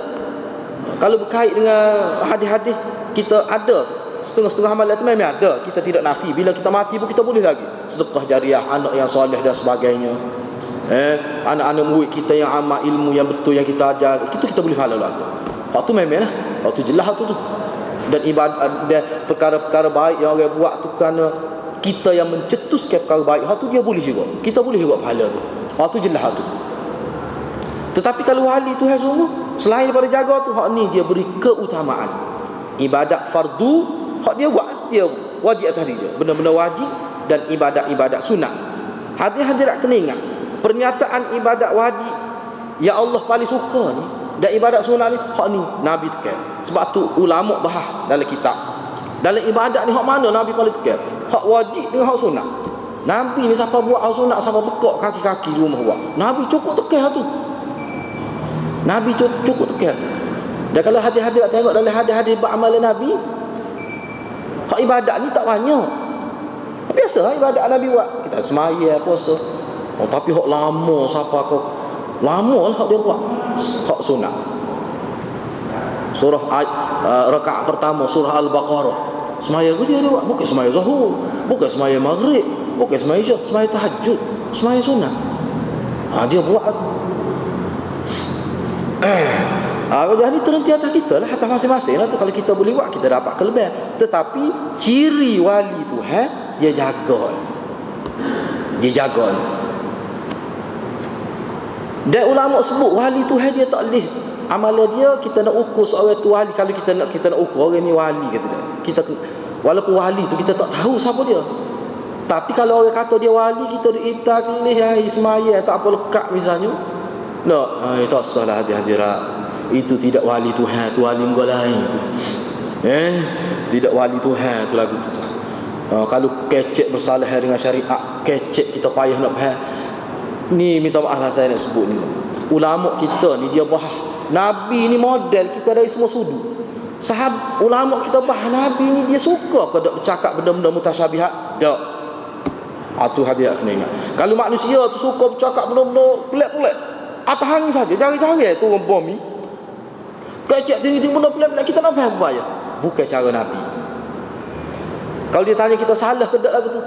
Kalau berkait dengan hadis-hadis, kita ada setengah-setengah amalan tu memang ada. Kita tidak nafi. Bila kita mati pun kita boleh lagi sedekah jariah, anak yang soleh dan sebagainya. Anak-anak murid kita yang amal ilmu yang betul yang kita ajar, kita boleh halal lagi. Hak tu memang lah. Hak tu jelas hak tu. Dan ibadat dan perkara-perkara baik yang orang buat tu kerana kita yang mencetuskan perkara baik, hak tu dia boleh juga. Kita boleh juga pahala tu. Hak tu jelas hak tu. Tetapi kalau wali tu sungguh, selain daripada jaga tu, hak ni dia beri keutamaan. Ibadat fardu, hak dia buat, dia wajib atas dia. Benda-benda wajib dan ibadat-ibadat sunat. Hadis-hadis tak kena ingat. Pernyataan ibadat wajib yang Allah paling suka ni dan ibadat sunat ni, hak ni Nabi tekan. Sebab tu ulama bahas dalam kitab, dalam ibadat ni hak mana Nabi paling tekan? Hak wajib dengan hak sunat. Nabi ni siapa buat hak sunat, siapa bekak kaki-kaki di rumah buat, Nabi cukup tekan tu. Nabi cukup tekan tu. Dan kalau hadis-hadis nak tengok dalam hadis-hadis amalan Nabi, hak ibadat ni tak banyak. Biasa ibadat Nabi buat, kita semaya, puasa. Tapi hak lama siapa kau Lama lah dia buat hak sunat. Surah rakaat pertama surah Al-Baqarah. Semaya dia buat, bukan semaya zuhur, bukan semaya maghrib, bukan semaya isyak, semaya tahajud, semaya sunat. Dia buat. Jadi terhenti atas kita lah, atas masing-masing lah tu. Kalau kita boleh buat, kita dapat kelebihan. Tetapi ciri wali Tuhan, dia jaga. Dia jaga. Dan ulama sebut wali Tuhan dia tak boleh amalan dia kita nak ukur seorang tu wali. Kalau kita nak ukur orang ni wali kata dia. Kita walaupun wali tu kita tak tahu siapa dia. Tapi kalau orang kata dia wali, kita diiktar kelih hai semaya tak apa lekat misalnya. Tak salah hadirat. Itu tidak wali Tuhan, tu wali menggo lain tu. Tidak wali Tuhan tu lagu tu. Kalau kecek bersalah dengan syariat, kecek kita payah nak faham. Ni minta maaf lah saya nak sebut ni. Ulama kita ni dia bahas Nabi ni model kita dari semua sudut. Ulama kita bahas Nabi ni dia suka ke dak bercakap benda-benda mutasyabihat? Tak. Tu hadiah kena ingat. Kalau manusia tu suka bercakap benda-benda pelik-pelik, atas angin saja, jari-jari tu orang bom ni. Kecek tinggi-tinggi benda pelik-pelik, kita nak faham apa ya? Bukan cara Nabi. Kalau dia tanya kita salah ke tak lagu tu,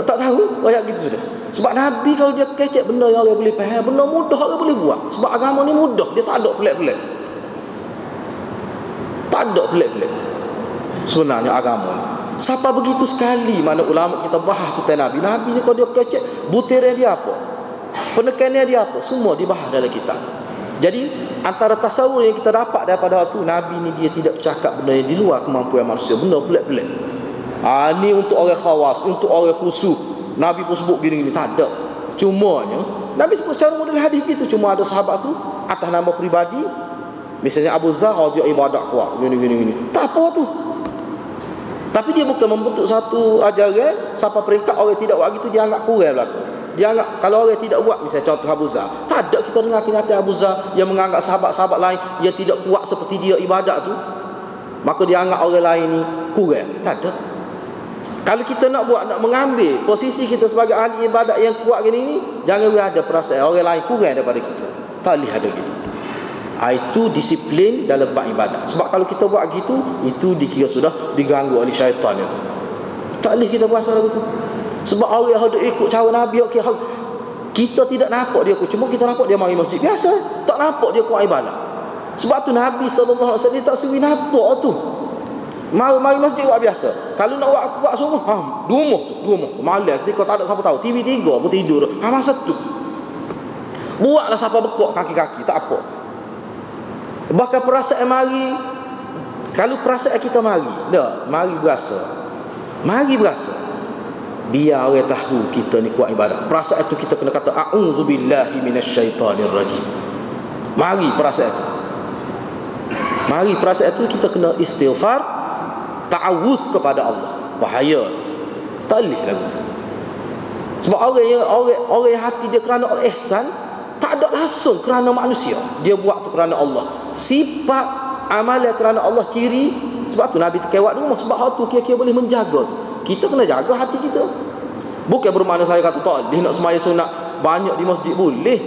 tak tahu, ayat gitu sudah. Sebab Nabi kalau dia kecek benda yang orang boleh faham, benda mudah orang boleh buat. Sebab agama ni mudah, dia tak ada pelik-pelik. Tak ada pelik-pelik sebenarnya agama ni. Siapa begitu sekali mana ulama kita bahas kita Nabi. Nabi ni kalau dia kecek, butirnya dia apa, penekannya dia apa, semua dibahas dalam kitab. Jadi antara tasawur yang kita dapat daripada waktu Nabi ni dia tidak bercakap benda yang di luar kemampuan manusia, benda pelik-pelik. Ni untuk orang khawas, untuk orang khusyuk. Nabi pun sebut gini-gini, tak ada. Cumanya Nabi sebut secara model hadis gitu. Cuma ada sahabat tu atas nama peribadi, misalnya Abu Dzar, dia ibadat kuat gini-gini. Tak apa tu. Tapi dia bukan membentuk satu ajaran siapa peringkat orang tidak buat gitu dia anggap kurang belaka. Dia anggap kalau orang tidak buat, misalnya contoh Abu Dzar, tak ada kita dengar kenyataan Abu Dzar yang menganggap sahabat-sahabat lain yang tidak kuat seperti dia ibadat tu, maka dia anggap orang lain ni kurang. Tak ada. Kalau kita nak buat, nak mengambil posisi kita sebagai ahli ibadat yang kuat gini ni, jangan ada perasaan orang lain kurang daripada kita. Tak boleh ada gitu. Itu disiplin dalam bab ibadat. Sebab kalau kita buat gitu, itu dikira sudah diganggu oleh syaitan itu. Tak boleh kita buat salah gitu. Sebab orang yang ada ikut cara Nabi, kita tidak nampak dia, cuma kita nampak dia mari masjid biasa, tak nampak dia kuat ibadat. Sebab tu Nabi SAW tak suri nampak tu. Mari masjid buat biasa. Kalau nak buat semua, dua rumah. Malam ketika tak ada siapa tahu, TV3 pun tidur. Masa tu buatlah siapa bekok kaki-kaki, tak apa. Bahkan perasaan mari, kalau perasaan kita mari berasa. Biar orang tahu kita ni kuat ibadat. Perasaan itu kita kena kata a'udzubillahi minasyaitonirrajim. Mari perasaan itu kita kena istighfar, ta'awuz kepada Allah. Bahaya. Tak boleh lagu tu. Sebab orang yang hati dia kerana ihsan, tak ada langsung kerana manusia. Dia buat tu kerana Allah. Sifat amalan kerana Allah ciri. Sebab tu Nabi terkewat rumah. Sebab hal tu kira-kira boleh menjaga tu. Kita kena jaga hati kita. Bukan bermakna saya kata tak boleh nak semaya sunat banyak di masjid, boleh.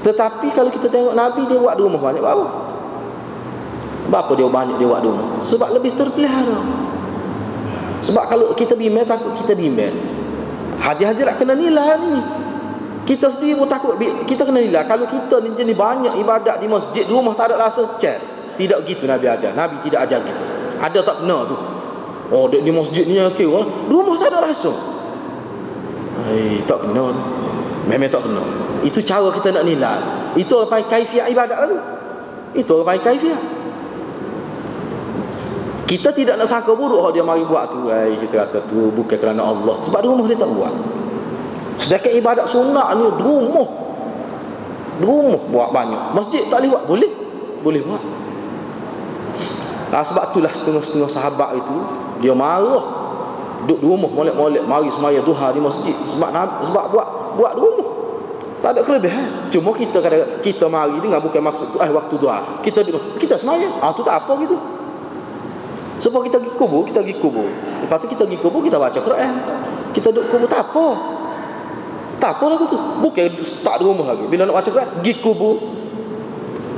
Tetapi kalau kita tengok Nabi, dia buat di rumah banyak. Berapa dia banyak dia buat di rumah? Sebab lebih terpelihara. Sebab kalau kita bimbang, takut kita bimbang. Hadir-hadir nak kena nilai ni. Kita sendiri pun takut. Kita kena nilai. Kalau kita ni jenis banyak ibadat di masjid, di rumah tak ada rasa, tidak gitu Nabi ajar. Nabi tidak ajar gitu. Ada tak kena tu? Di masjid ni di rumah tak ada rasa. Tak kena tu. Memang tak kena. Itu cara kita nak nilai. Itu orang panggil kaifiat ibadat tu. Itu orang panggil kaifiat. Kita tidak nak sangka buruk dia mari buat tu. Kita kata tu bukan kerana Allah. Sebab di rumah dia tak buat. Sedangkan ibadat sunat ni di rumah buat banyak. Masjid tak boleh buat? Boleh buat. Sebab itulah setengah-setengah sahabat itu dia marah duduk di rumah molek-molek mari semaya duha di masjid. Sebab buat di rumah tak ada kelebihan. Cuma kita kadang kita mari dengan bukan maksud tu waktu duha kita semaya. Tu tak apa gitu. Sebab kita pergi kubur, lepas tu kita pergi kubur kita baca Quran, kita duduk kubur tak apa. Tak apa lagu tu. Bukan start di rumah lagi. Bila nak baca Quran, pergi kubur.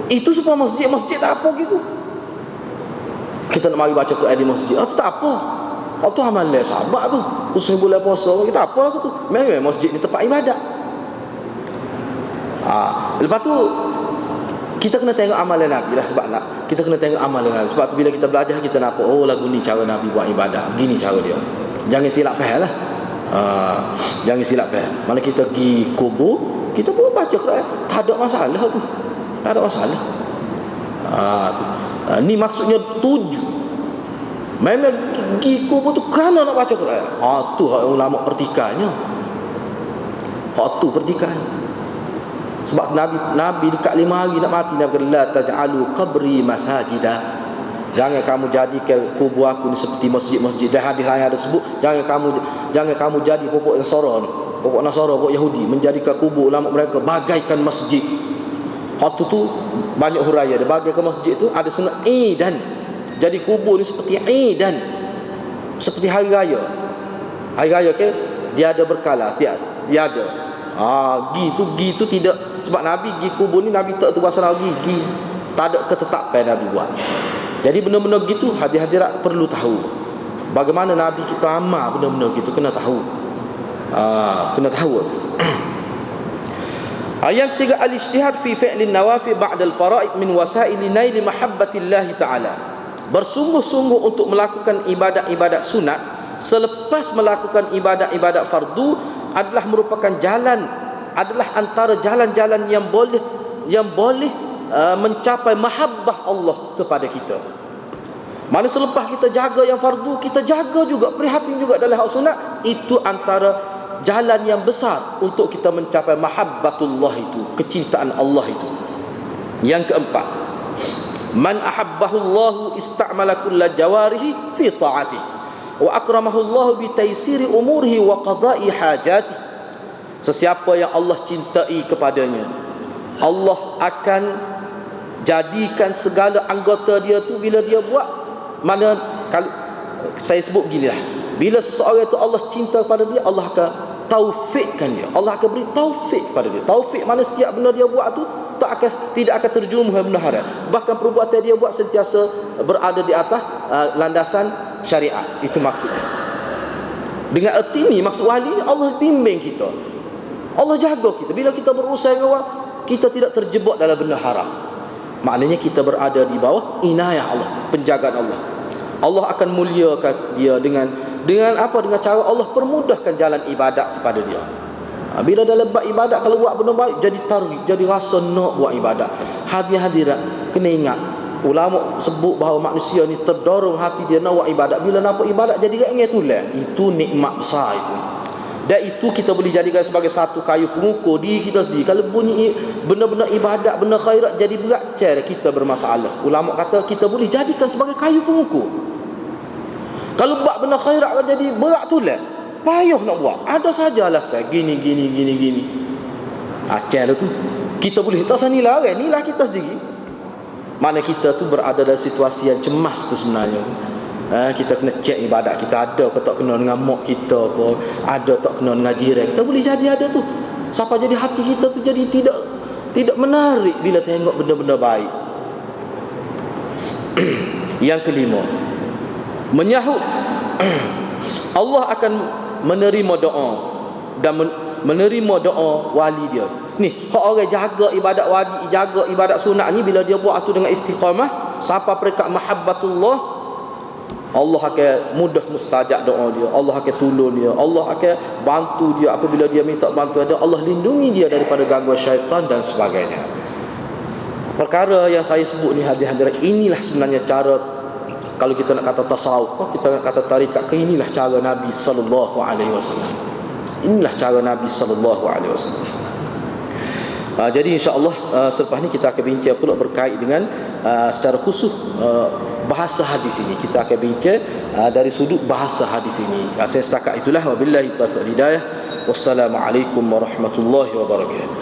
Itu supaya masjid tak apa gitu. Kita nak mari baca Quran di masjid. Tu tak apa. Tu amalan sahabat tu. Khususnya bulan puasa, kita apa lagu tu. Memang masjid ni tempat ibadat. Lepas tu kita kena tengok amalan Nabi lah. Sebab kita kena tengok amalan Nabi. Sebab tu bila kita belajar, kita nampak lagu ni cara Nabi buat ibadat, begini cara dia. Jangan silap faham lah. Jangan silap faham. Mana kita pergi kubur, kita pun baca Quran, tak ada masalah tu. Tak ada masalah. Ni maksudnya tuju. Memang pergi kubur tu kerana nak baca Quran. Tu hak ulama pertikainya. Hak tu pertikaian. Sebab Nabi dekat 5 hari nak mati, Nabi kata la taj'alu qabri masajida. Jangan kamu jadikan kubur aku ni seperti masjid-masjid. Dah hadis lain ada sebut, jangan kamu jadi pokok Nasara ni, pokok Nasara, pokok Yahudi, menjadikan kubur ulama mereka bagaikan masjid. Waktu tu banyak huraya dia bagaikan masjid tu ada senang dan jadi kubur ni seperti dan seperti hari raya. Hari raya ke dia ada berkala, dia ada. Gitu tidak. Sebab Nabi pergi kubur ni, Nabi tak terkuasa lagi pergi. Tak ada ketetapan Nabi buat. Jadi benda-benda gitu hadirat perlu tahu. Bagaimana Nabi kita amal benda-benda gitu, kena tahu. Kena tahu. Yang ketiga, al-ijtihad fi fi'lin nawafi ba'da al-fara'id min wasail nail mahabbatillah ta'ala. Bersungguh-sungguh untuk melakukan ibadat-ibadat sunat selepas melakukan ibadat-ibadat fardu adalah merupakan adalah antara jalan-jalan yang boleh mencapai mahabbah Allah kepada kita. Mana selepas kita jaga yang fardu, kita jaga juga, prihatin juga dalam hak sunat, itu antara jalan yang besar untuk kita mencapai mahabbatullah itu, kecintaan Allah itu. Yang keempat, man ahabbahullahu istamala kulla jawarihi fi ta'atihi wa akramahullahu bi taysiri umurihi wa qada'i hajatihi. Sesiapa yang Allah cintai kepadanya, Allah akan jadikan segala anggota dia tu bila dia buat, mana kalau saya sebut beginilah, bila seseorang itu Allah cinta kepada dia, Allah akan taufikkan dia, Allah akan beri taufik kepada dia. Taufik mana setiap benda dia buat tu tidak akan terjerumus benda haram. Bahkan perbuatan dia buat sentiasa berada di atas landasan syariat. Itu maksudnya. Dengan erti ni, maksud wali, Allah bimbing kita, Allah jaga kita. Bila kita berusaha dengan orang, kita tidak terjebak dalam benda haram. Maknanya kita berada di bawah inayah Allah, penjagaan Allah. Allah akan muliakan dia dengan apa? Dengan cara Allah permudahkan jalan ibadat kepada dia. Bila dalam bab ibadat, kalau buat benda baik, jadi targhib, jadi rasa nak buat ibadat. Hadirat kena ingat, ulama sebut bahawa manusia ni terdorong hati dia nak buat ibadat. Bila nak buat ibadat jadi ingat tulah, itu nikmat besar itu. Dan itu kita boleh jadikan sebagai satu kayu pengukur diri kita sendiri. Kalau bunyi benda-benda ibadat, benda khairat jadi berat, cara kita bermasalah. Ulama kata kita boleh jadikan sebagai kayu pengukur. Kalau buat benda khairat jadi berat tu lah, payah nak buat. Ada sajalah saya gini. Cara tu kita boleh tak usah nilai orang, nilai kita sendiri. Mana kita tu berada dalam situasi yang cemas tu sebenarnya. Kita kena cek ibadat kita ada ke tak kena dengan mak kita ke, ada tak kena dengan jiran. Kita boleh jadi ada tu. Siapa jadi hati kita tu jadi tidak menarik bila tengok benda-benda baik. Yang kelima, menyahut Allah akan menerima doa dan menerima doa wali dia. Ni, hak orang jaga ibadat wali, jaga ibadat sunat ni, bila dia buat tu dengan istiqamah, siapa peringkat mahabbatullah, Allah akan mudah mustajab doa dia, Allah akan tolong dia, Allah akan bantu dia apabila dia minta bantuan dia, Allah lindungi dia daripada gangguan syaitan dan sebagainya. Perkara yang saya sebut ni hadirin, inilah sebenarnya cara, kalau kita nak kata tasawuf, kita nak kata tarikat, inilah cara Nabi sallallahu alaihi wasallam. Inilah cara Nabi sallallahu alaihi wasallam. Jadi insya-Allah selepas ni kita akan bincang pula berkait dengan secara khusus bahasa hadis ini. Kita akan bincang dari sudut bahasa hadis ini. Saya setakat itulah. Wabillahi taufiq hidayah. Wassalamualaikum warahmatullahi wabarakatuh.